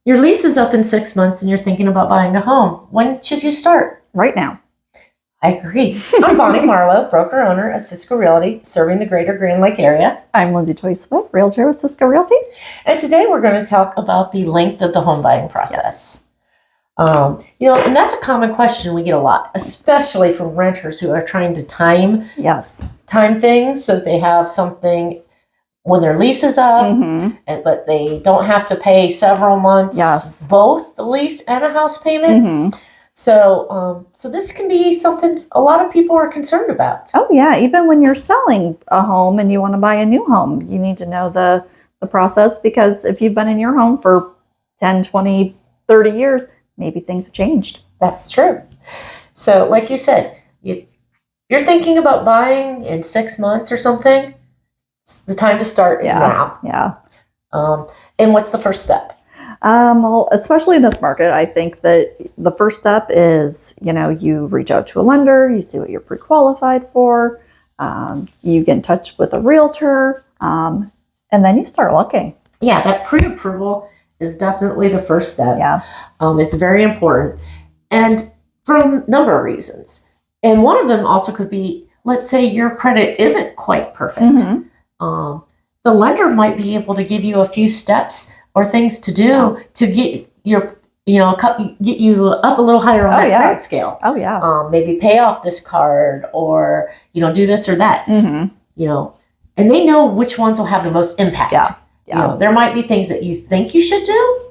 Your lease is up in 6 months and you're thinking about buying a home. When should you start? Right now. I agree. I'm Bonnie Marlow, broker owner of Cisco Realty, serving the greater Grand Lake area. I'm Lindsay Toy-Swick, Realtor with Cisco Realty. And today we're going to talk about the length of the home buying process. Yes. And that's a common question we get a lot, especially from renters who are trying to time things so that they have something when their lease is up, but they don't have to pay several months, both the lease and a house payment. So this can be something a lot of people are concerned about. Oh, yeah. Even when you're selling a home and you want to buy a new home, you need to know the process, because if you've been in your home for 10, 20, 30 years, maybe things have changed. That's true. So like you said, you're thinking about buying in 6 months or something, the time to start is now. Yeah. And what's the first step? Well, especially in this market, I think that the first step is, you reach out to a lender, you see what you're pre-qualified for, you get in touch with a realtor, and then you start looking. Yeah, that pre-approval is definitely the first step. Yeah. It's very important, and for a number of reasons. And one of them also could be, let's say your credit isn't quite perfect. The lender might be able to give you a few steps or things to do to get your, get you up a little higher on that credit scale. Oh yeah. Maybe pay off this card, or do this or that. And they know which ones will have the most impact. Yeah. There might be things that you think you should do,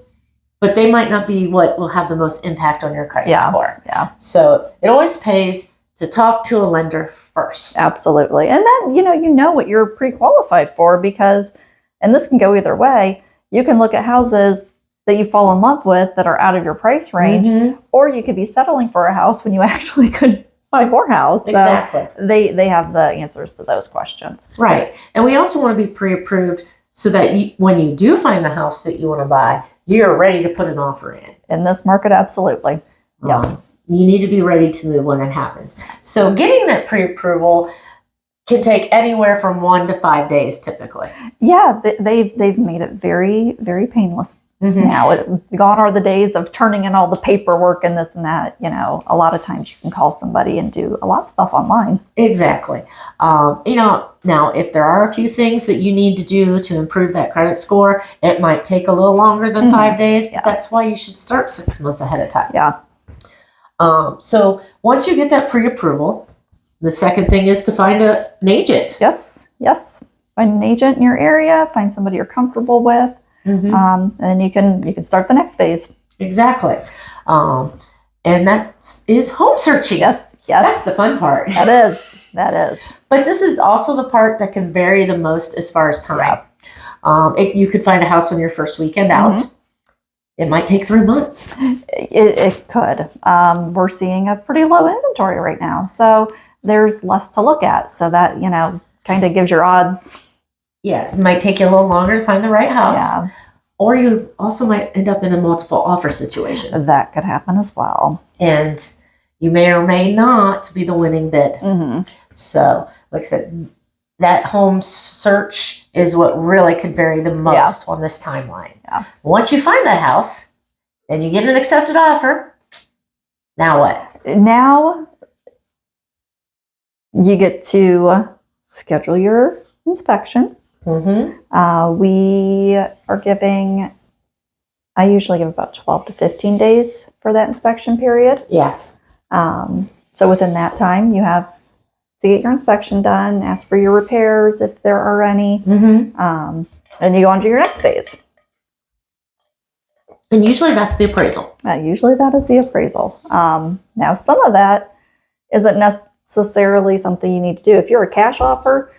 but they might not be what will have the most impact on your credit score. Yeah. So it always pays to talk to a lender first. Absolutely. And then, you know what you're pre-qualified for, because, and this can go either way, you can look at houses that you fall in love with that are out of your price range, or you could be settling for a house when you actually could buy more house. Exactly. So they have the answers to those questions. Right. And we also want to be pre-approved so that when you do find the house that you want to buy, you're ready to put an offer in. In this market, absolutely. Yes. You need to be ready to move when it happens. So getting that pre-approval can take anywhere from 1 to 5 days typically. Yeah, they've made it very, very painless now. Gone are the days of turning in all the paperwork and this and that. A lot of times you can call somebody and do a lot of stuff online. Exactly. Now if there are a few things that you need to do to improve that credit score, it might take a little longer than 5 days, but that's why you should start 6 months ahead of time. Yeah. So once you get that pre-approval, the second thing is to find an agent. Yes. Find an agent in your area. Find somebody you're comfortable with, and then you can start the next phase. Exactly, and that is home searching. Yes. That's the fun part. That is. But this is also the part that can vary the most as far as time. You could find a house on your first weekend out. It might take 3 months. It could. We're seeing a pretty low inventory right now, so there's less to look at. So that, kind of gives your odds. Yeah, it might take you a little longer to find the right house. Yeah. Or you also might end up in a multiple offer situation. That could happen as well. And you may or may not be the winning bid. So, like I said, that home search is what really could vary the most on this timeline. Yeah. Once you find that house and you get an accepted offer, now what? Now you get to schedule your inspection. We are giving, I usually give about 12 to 15 days for that inspection period. Yeah. So within that time, you have to get your inspection done, ask for your repairs if there are any, and you go on to your next phase. And usually that's the appraisal. Usually that is the appraisal. Now, some of that isn't necessarily something you need to do. If you're a cash offer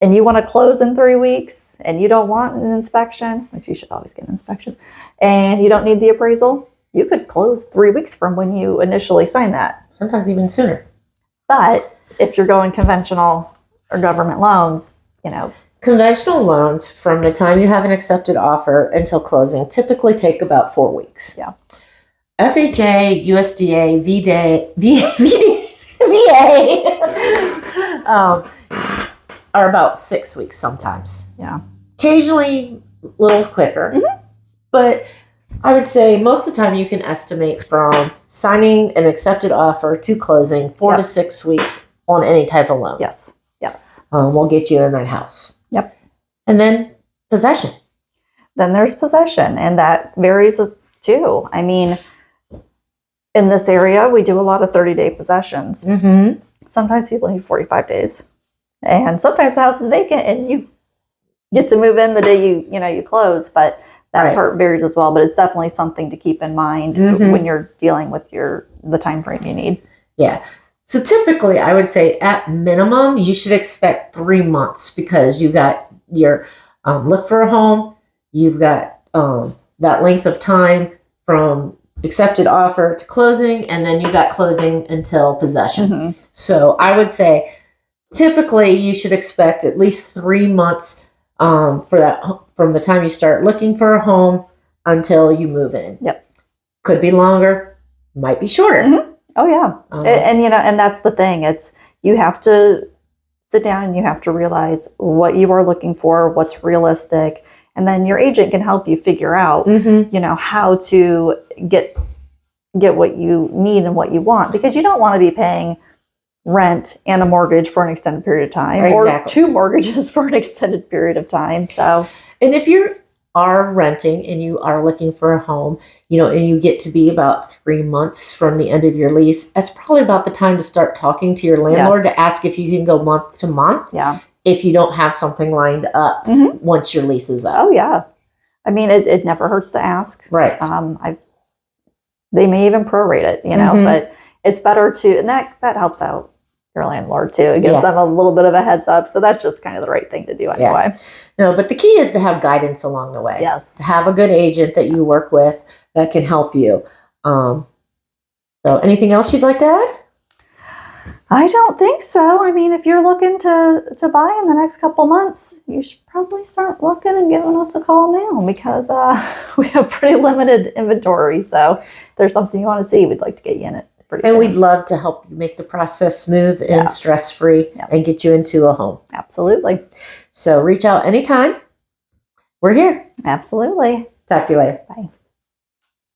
and you want to close in 3 weeks and you don't want an inspection, which you should always get an inspection, and you don't need the appraisal, you could close 3 weeks from when you initially sign that. Sometimes even sooner. But if you're going conventional or government loans, Conventional loans from the time you have an accepted offer until closing typically take about 4 weeks. Yeah. FHA, USDA, VA are about 6 weeks sometimes. Yeah. Occasionally a little quicker. But I would say most of the time you can estimate from signing an accepted offer to closing 4 to 6 weeks on any type of loan. Yes. We'll get you in that house. Yep. And then possession. Then there's possession, and that varies too. I mean, in this area, we do a lot of 30-day possessions. Mm-hmm. Sometimes people need 45 days. And sometimes the house is vacant and you get to move in the day you close, but that part varies as well. But it's definitely something to keep in mind when you're dealing with the time frame you need. Yeah. So typically, I would say at minimum, you should expect 3 months because you got your look for a home. You've got that length of time from accepted offer to closing, and then you got closing until possession. Mm-hmm. So I would say typically you should expect at least 3 months for that from the time you start looking for a home until you move in. Yep. Could be longer, might be shorter. Mm-hmm. Oh yeah. And that's the thing. It's you have to sit down and you have to realize what you are looking for, what's realistic, and then your agent can help you figure out, how to get what you need and what you want, because you don't want to be paying rent and a mortgage for an extended period of time, or 2 mortgages for an extended period of time. So, and if you are renting and you are looking for a home, and you get to be about 3 months from the end of your lease, that's probably about the time to start talking to your landlord to ask if you can go month to month. Yeah. If you don't have something lined up once your lease is up. Oh yeah. I mean, it never hurts to ask. Right. They may even prorate it, but it's better to, and that helps out your landlord too. It gives them a little bit of a heads up. So that's just kind of the right thing to do anyway. Yeah. No, but the key is to have guidance along the way. Yes. To have a good agent that you work with that can help you. So anything else you'd like to add? I don't think so. I mean, if you're looking to buy in the next couple months, you should probably start looking and giving us a call now, because we have pretty limited inventory. So if there's something you want to see, we'd like to get you in it pretty soon. We'd love to help you make the process smooth and stress-free and get you into a home. Absolutely. So reach out anytime. We're here. Absolutely. Talk to you later. Bye.